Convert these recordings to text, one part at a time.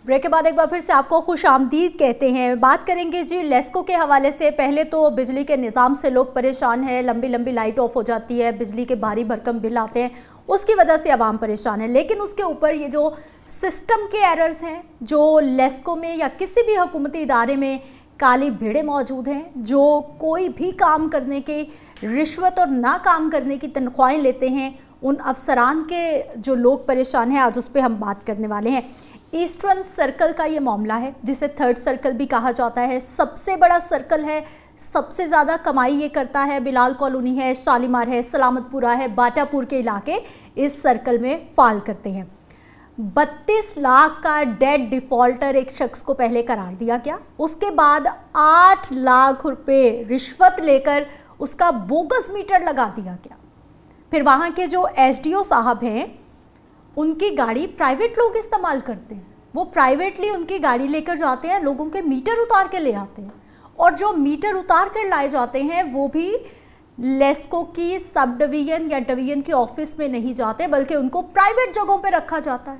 Break के बाद एक बार फिर से आपको खुशामदीद कहते हैं। बात करेंगे जी लेस्को के हवाले से। पहले तो बिजली के निज़ाम से लोग परेशान हैं, लंबी लंबी लाइट ऑफ हो जाती है, बिजली के भारी भरकम बिल आते हैं, उसकी वजह से आवाम परेशान है। लेकिन उसके ऊपर ये जो सिस्टम के एरर्स हैं, जो लेस्को में या किसी भी हुकूमती इदारे में काली भेड़े मौजूद हैं, जो कोई भी काम करने के रिश्वत और ना काम करने की तनख्वाहें लेते हैं, उन अफसरान के जो लोग परेशान हैं, आज उस पर हम बात करने वाले हैं। ईस्टर्न सर्कल का ये मामला है, जिसे थर्ड सर्कल भी कहा जाता है। सबसे बड़ा सर्कल है, सबसे ज़्यादा कमाई ये करता है। बिलाल कॉलोनी है, शालीमार है, सलामतपुरा है, बाटापुर के इलाके इस सर्कल में फाल करते हैं। 32 लाख का डेड डिफ़ॉल्टर एक शख्स को पहले करार दिया गया, उसके बाद 8 लाख रुपए रिश्वत लेकर उसका बोगस मीटर लगा दिया गया। फिर वहाँ के जो एसडीओ साहब हैं, उनकी गाड़ी प्राइवेट लोग इस्तेमाल करते हैं, वो प्राइवेटली उनकी गाड़ी लेकर जाते हैं, लोगों के मीटर उतार के ले आते हैं, और जो मीटर उतार कर लाए जाते हैं वो भी लेस्को की सब डिवीज़न या डिवीज़न के ऑफिस में नहीं जाते, बल्कि उनको प्राइवेट जगहों पे रखा जाता है।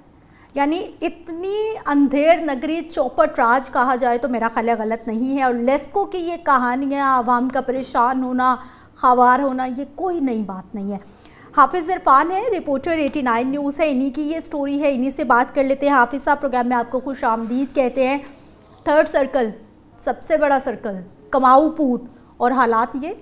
यानी इतनी अंधेर नगरी चौपट राज कहा जाए तो मेरा ख्याल गलत नहीं है। और लेस्को की ये कहानियाँ, आवाम का परेशान होना, खवार होना, ये कोई नई बात नहीं है। हाफिज़ इरफान है, रिपोर्टर 89 न्यूज़ है, इन्हीं की ये स्टोरी है, इन्हीं से बात कर लेते हैं। हाफिज़ साहब, प्रोग्राम में आपको खुश आमदीद कहते हैं। थर्ड सर्कल, सबसे बड़ा सर्कल, कमाऊ पूत, और हालात ये।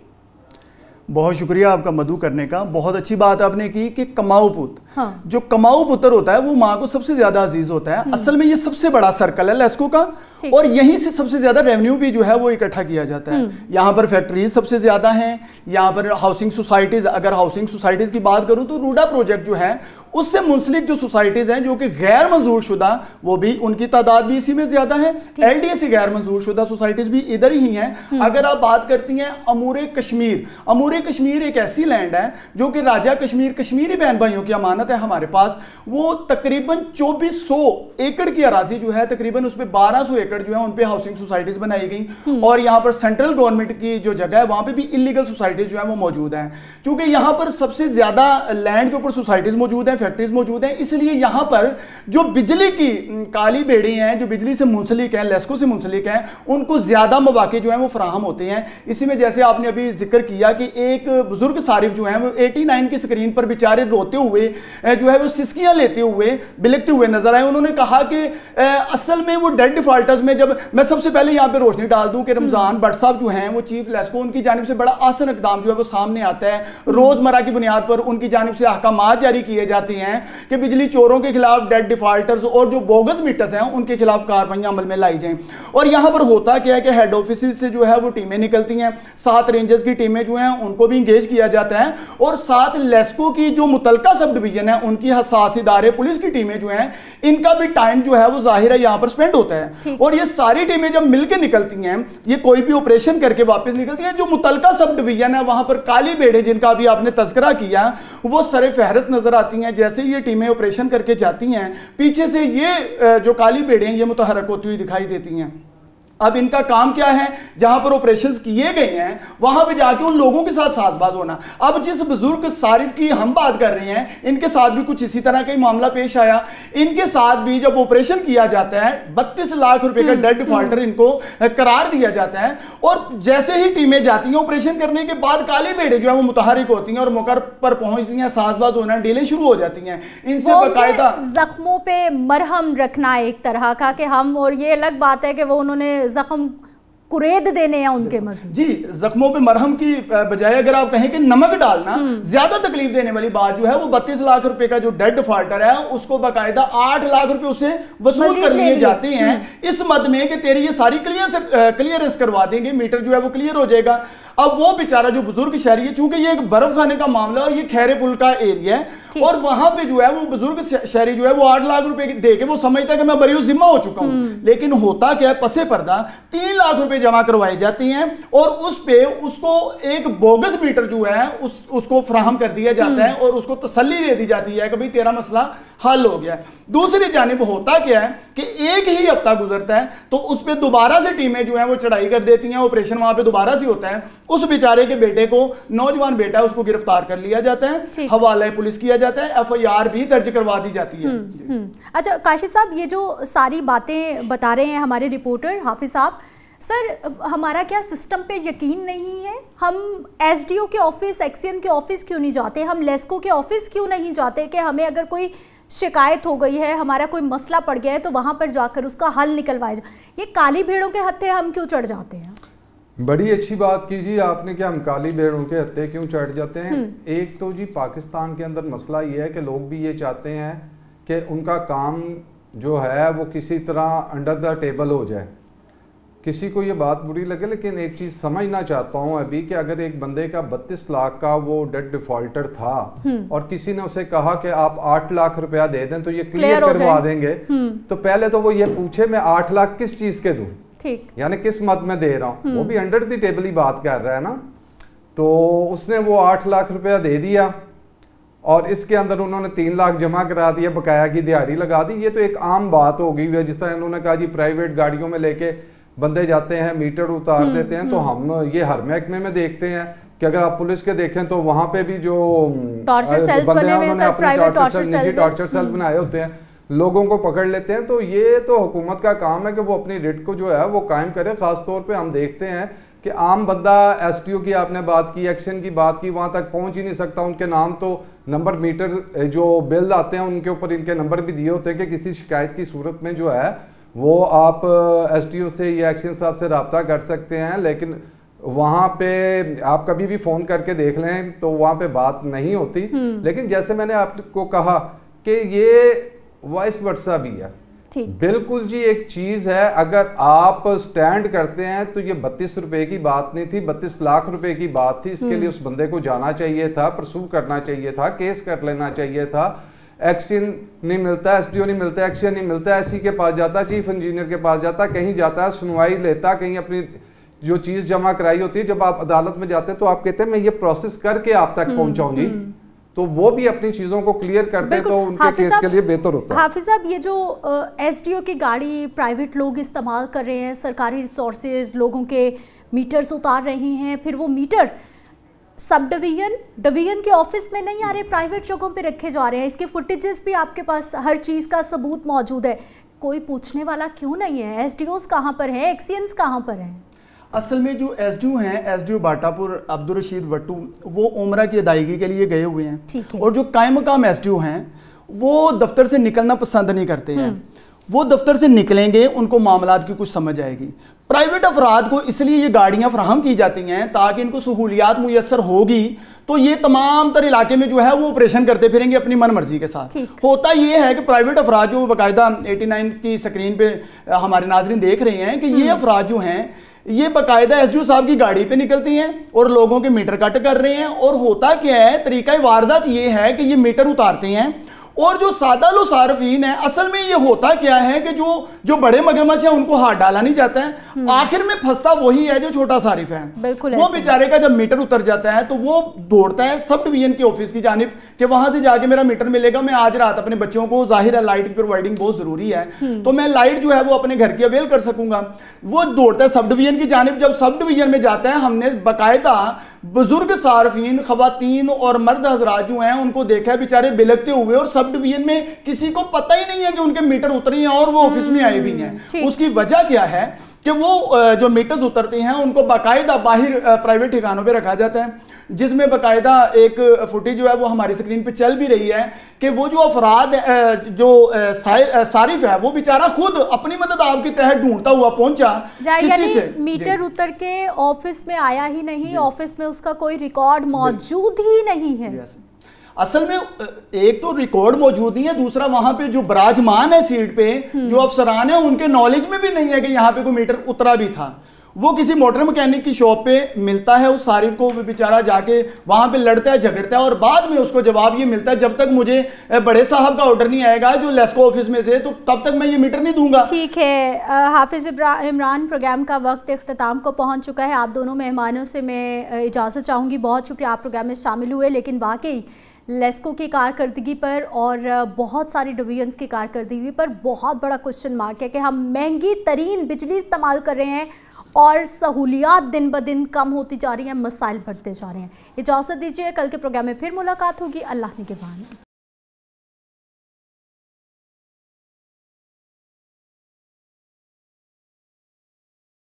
बहुत शुक्रिया आपका मधु करने का। बहुत अच्छी बात आपने की कि कमाऊ पुत, हाँ। जो कमाऊ पुत्र होता है वो माँ को सबसे ज्यादा अजीज होता है। असल में ये सबसे बड़ा सर्कल है लेस्को का, और यहीं से सबसे ज्यादा रेवेन्यू भी जो है वो इकट्ठा किया जाता है। यहाँ पर फैक्ट्रीज सबसे ज्यादा हैं, यहाँ पर हाउसिंग सोसाइटीज, अगर हाउसिंग सोसाइटीज की बात करूँ तो रूडा प्रोजेक्ट जो है उससे मुंसलिक जो सोसाइटीज हैं जो कि गैर मंजूर शुदा, वो भी उनकी तादाद भी इसी में ज्यादा है। एलडीए से गैर मंजूर शुदा सोसाइटीज भी इधर ही हैं। अगर आप बात करती हैं अमूरे कश्मीर, अमूरे कश्मीर एक ऐसी लैंड है जो कि राजा कश्मीर, कश्मीरी बहन भाइयों की अमानत है हमारे पास। वो तकरीबन 2400 एकड़ की अराजी जो है, तकरीबन उस पर 1200 एकड़ जो है उन पे हाउसिंग सोसाइटीज बनाई गई। और यहाँ पर सेंट्रल गवर्नमेंट की जो जगह है वहां पे भी इलीगल सोसाइटीज जो है वो मौजूद है। क्योंकि यहाँ पर सबसे ज्यादा लैंड के ऊपर सोसाइटीज मौजूद है, फैक्ट्रीज मौजूद हैं, इसलिए यहां पर जो बिजली की काली बेड़ी हैं, जो बिजली से मुंसलिक हैं, लेस्को से मुंसलिक हैं, उनको ज्यादा मौके जो हैं वो फराहम होते हैं। इसी में जैसे आपने अभी जिक्र किया कि एक बुजुर्ग सारिफ जो हैं वो 89 की स्क्रीन पर बेचारे रोते हुए जो है वो सिसकियां लेते हुए, बिलखते हुए नजर आए। उन्होंने कहा कि असल में वो डेड डिफॉल्टर्स में, जब मैं सबसे पहले यहां पर रोशनी डाल दूं कि रमजान भट्ट साहब जो हैं वो चीफ लेस्को, उनकी जानिब से बड़ा आसान इकदाम जो है वो सामने आता है। रोजमर्रा की बुनियाद पर उनकी जानिब से अहकामात जारी किए जाते हैं कि बिजली चोरों के खिलाफ, डेड डिफॉल्टर्स और जो बोगस मीटर्स हैं उनके खिलाफ कार्रवाइयां अमल में लाई जाएं। और यहां पर होता क्या है कि हेड ऑफिस से जो है वो टीमें निकलती हैं, 7 रेंजर्स की टीमें जो हैं उनको भी इंगेज किया जाता है, और साथ लेस्को की जो मुतलका सब डिवीजन है उनकी हसास इदारे, पुलिस की टीमें जो हैं, इनका भी टाइम जो है वो जाहिर है यहां पर स्पेंड होता है। और ये सारी टीमें जब मिलकर निकलती हैं, ये कोई भी ऑपरेशन करके वापस निकलती हैं, जो मुतलका सब डिवीजन है वहां पर काली बेड़े जिनका अभी आपने तस्करा किया वो सरे फहरस्त नजर आती हैं। जैसे ये टीमें ऑपरेशन करके जाती हैं, पीछे से ये जो काली बेड़े हैं ये मुतहरक होती हुई दिखाई देती हैं। अब इनका काम क्या है, जहां पर ऑपरेशंस किए गए हैं वहां पे जाके उन लोगों के साथ साजबाज होना। अब जिस बुजुर्ग सारिफ की हम बात कर रहे हैं, इनके साथ भी कुछ इसी तरह का ही मामला पेश आया। इनके साथ भी जब ऑपरेशन किया जाता है, 32 लाख रुपए का डेड डिफॉल्टर इनको करार दिया जाता है, और जैसे ही टीमें जाती हैं ऑपरेशन करने के बाद काली बेड़े जो है वो मुतहरिक होती हैं और मौके पर पहुंचती हैं, साजबाज होना, डीलें शुरू हो जाती हैं। इनसे बाकायदा जख्मों पे मरहम रखना एक तरह का कि हम, और ये अलग बात है कि वो उन्होंने जख्म कुरेद देने हैं उनके मजीद। जी, जख्मों पे मरहम की बजाय अगर आप कहें कि नमक डालना ज्यादा तकलीफ देने वाली बात जो है, वो 32 लाख रुपए का जो डेड डिफॉल्टर है उसको बाकायदा 8 लाख रुपए उससे वसूल कर लिए जाते हैं, इस मद में कि तेरी ये सारी क्लियरेंस करवा देंगे, मीटर जो है वो क्लियर हो जाएगा। अब वो बेचारा जो बुजुर्ग शहरी है, चूंकि ये एक बर्फ खाने का मामला और ये खैरे पुल का एरिया है, और वहां पे जो है वो बुजुर्ग शहरी जो है वो 8 लाख रुपए दे के वो समझता है कि मैं बरी जिम्मा हो चुका हूं। लेकिन होता क्या है, पसे पर्दा 3 लाख रुपए जमा करवाई जाती हैं, और उस पे उसको एक बोगस मीटर जो है उसको फराहम कर दिया जाता है, और उसको तसल्ली दे दी जाती है कि भाई तेरा मसला हल हो गया। दूसरी जानिब होता क्या है कि एक ही हफ्ता गुजरता है तो उस पर दोबारा से टीमें जो है वो चढ़ाई कर देती हैं, ऑपरेशन वहां पे दोबारा से होता है। उस बेचारे के बेटे को, नौजवान बेटा है, उसको गिरफ्तार कर लिया जाता है, हवाला पुलिस किया जाता है, FIR भी दर्ज करवा दी जाती है। अच्छा काशिफ साहब, ये जो सारी बातें बता रहे हैं हमारे रिपोर्टर हाफिज साहब, सर हमारा क्या सिस्टम पे यकीन नहीं है? हम SDO के ऑफिस, एक्सियन के ऑफिस क्यों नहीं जाते? हम लेस्को के ऑफिस क्यों नहीं जाते कि हमें अगर कोई शिकायत हो गई है, हमारा कोई मसला पड़ गया है तो वहाँ पर जाकर उसका हल निकलवाया जाए? ये काली भेड़ों के हत्थे हम क्यों चढ़ जाते हैं? बड़ी अच्छी बात कीजिए आपने कि हम काली भेड़ों के हत्थे क्यों चढ़ जाते हैं। एक तो जी पाकिस्तान के अंदर मसला ये है कि लोग भी ये चाहते हैं कि उनका काम जो है वो किसी तरह अंडर द टेबल हो जाए। किसी को ये बात बुरी लगे, लेकिन एक चीज़ समझना चाहता हूँ अभी कि अगर एक बंदे का 32 लाख का वो डेट डिफॉल्टर था और किसी ने उसे कहा कि आप 8 लाख रुपया दे दें तो ये क्लियर करवा देंगे, तो पहले तो वो ये पूछे मैं 8 लाख किस चीज़ के दूँ, ठीक, यानी किस मद में दे रहा हूँ। वो भी अंडर द टेबल ही बात कर रहा है ना। तो उसने वो 8 लाख रुपया दे दिया और इसके अंदर उन्होंने 3 लाख जमा करा दिया, बकाया की दिहाड़ी लगा दी। ये तो एक आम बात हो गई है। जिस तरह इन्होंने कहा जी प्राइवेट गाड़ियों में लेके बंदे जाते हैं, मीटर उतार देते हैं, तो हम ये हर महकमे में देखते हैं कि अगर आप पुलिस के देखें तो वहां पे भी जो टॉर्चर सेल्स बने हुए हैं, निजी टॉर्चर सेल बनाए होते हैं, लोगों को पकड़ लेते हैं। तो ये तो हुकूमत का काम है कि वो अपनी रिट को जो है वो कायम करे। खास तौर पे हम देखते हैं कि आम बंदा, SDO की आपने बात की, एक्शन की बात की, वहां तक पहुंच ही नहीं सकता। उनके नाम तो नंबर मीटर जो बिल आते हैं उनके ऊपर इनके नंबर भी दिए होते हैं कि किसी शिकायत की सूरत में जो है वो आप SDO से या एक्शन साहब से रब्ता कर सकते हैं। लेकिन वहाँ पे आप कभी भी फ़ोन करके देख लें तो वहाँ पे बात नहीं होती। लेकिन जैसे मैंने आपको कहा कि ये वाइस वर्सा भी है, बिल्कुल जी एक चीज़ है। अगर आप स्टैंड करते हैं तो ये 32 रुपए की बात नहीं थी, 32 लाख रुपए की बात थी। इसके लिए उस बंदे को जाना चाहिए था, परसू करना चाहिए था, केस कर लेना चाहिए था। एक्शन नहीं मिलता, SDO नहीं मिलता, एक्शन नहीं मिलता, SC के पास जाता, चीफ इंजीनियर के पास जाता, कहीं जाता है, सुनवाई लेता, कहीं अपनी जो चीज जमा कराई होती है, जब आप अदालत में जाते हैं तो आप कहते हैं मैं ये प्रोसेस करके आप तक पहुंचाऊं जी, तो वो भी अपनी चीजों को क्लियर करते हैं तो उनके केस के लिए बेहतर होता है। हाफिज साहब, ये जो SDO की गाड़ी प्राइवेट लोग इस्तेमाल कर रहे हैं, सरकारी रिसोर्सेज लोगों के मीटर्स उतार रहे हैं, फिर वो मीटर सब डिवीजन के ऑफिस में नहीं आ रहे, प्राइवेट जगहों पे रखे जा रहे हैं। इसके फुटेजेस भी आपके पास, हर चीज़ का सबूत मौजूद है। कोई पूछने वाला क्यों नहीं है? SDOs कहाँ पर हैं, एक्सियंस कहाँ पर हैं? असल में जो SDO हैं, SDO बाटापुर अब्दुल रशीद वट्टू, वो उम्रा की अदायगी के लिए गए हुए हैं। और जो कायम मकाम SDO हैं वो दफ्तर से निकलना पसंद नहीं करते हैं। वो दफ्तर से निकलेंगे, उनको मामलात की कुछ समझ आएगी। प्राइवेट अफराद को इसलिए ये गाड़ियां फराहम की जाती हैं ताकि इनको सहूलियात मुयसर होगी तो ये तमाम तर इलाके में जो है वो ऑपरेशन करते फिरेंगे अपनी मन मर्जी के साथ। होता ये है कि प्राइवेट अफराद जो बाकायदा 89 की स्क्रीन पे हमारे नाजरीन देख रहे हैं कि ये अफराद जो हैं ये बाकायदा SDO साहब की गाड़ी पे निकलती हैं और लोगों के मीटर कट कर रहे हैं। और होता क्या है, तरीका वारदात ये है कि ये मीटर उतारते हैं और जो सादा लो सार्फिन है, असल में ये होता क्या है कि जो बड़े मगरमच्छ है उनको हाथ डाला नहीं जाता है, आखिर में फंसता वही है जो छोटा सारिफ है। बिल्कुल वो बेचारे का जब मीटर उतर जाता है तो वो दौड़ता है सब डिवीजन के ऑफिस की जानिब कि वहां से जाके मेरा मीटर मिलेगा। मैं आज रात अपने बच्चों को, जाहिर है लाइट की प्रोवाइडिंग बहुत जरूरी है, तो मैं लाइट जो है वो अपने घर की अवेल कर सकूंगा। वो दौड़ता है सब डिवीजन की जानिब। जब सब डिवीजन में जाता है, हमने बाकायदा बुजुर्ग सार्फिन, खवातीन और मर्द हजरात जो हैं उनको देखा है बेचारे बिलकते हुए, और सब डिवीजन में किसी को पता ही नहीं है कि उनके मीटर उतरे हैं और वो ऑफिस में आए भी हैं। उसकी वजह क्या है कि वो जो मीटर्स उतरते हैं उनको बाकायदा बाहर प्राइवेट ठिकानों पे रखा जाता है, जिसमें बाकायदा एक फुटेज जो है वो हमारी स्क्रीन पे चल भी रही है कि वो जो अफराद जो सारिफ है वो बेचारा खुद अपनी मदद आपके तहत ढूंढता हुआ पहुंचा किसी से। मीटर उतर के ऑफिस में आया ही नहीं, ऑफिस में उसका कोई रिकॉर्ड मौजूद ही नहीं है। असल में एक तो रिकॉर्ड मौजूद नहीं है, दूसरा वहां पे जो बराजमान है सीट पे जो अफसरान है उनके नॉलेज में भी नहीं है कि यहाँ पे कोई मीटर उतरा भी था। वो किसी मोटर मैकेनिक की शॉप पे मिलता है उस सारिफ को, बेचारा जाके वहां पे लड़ता है, झगड़ता है और बाद में उसको जवाब ये मिलता है जब तक मुझे बड़े साहब का ऑर्डर नहीं आएगा जो लेस्को ऑफिस में से, तो तब तक मैं ये मीटर नहीं दूंगा। ठीक है हाफिज इमरान, प्रोग्राम का वक्त इख्तिताम को पहुंच चुका है। आप दोनों मेहमानों से मैं इजाज़त चाहूँगी। बहुत शुक्रिया आप प्रोग्राम में शामिल हुए। लेकिन वाकई लेस्को की कारकर्दगी पर और बहुत सारी डिवीजन्स की कारकर्दगी पर बहुत बड़ा क्वेश्चन मार्क है कि हम महंगी तरीन बिजली इस्तेमाल कर रहे हैं और सहूलियात दिन ब दिन कम होती जा रही हैं, मसाइल बढ़ते जा रहे हैं। इजाज़त दीजिए, कल के प्रोग्राम में फिर मुलाकात होगी। अल्लाह निगहबान।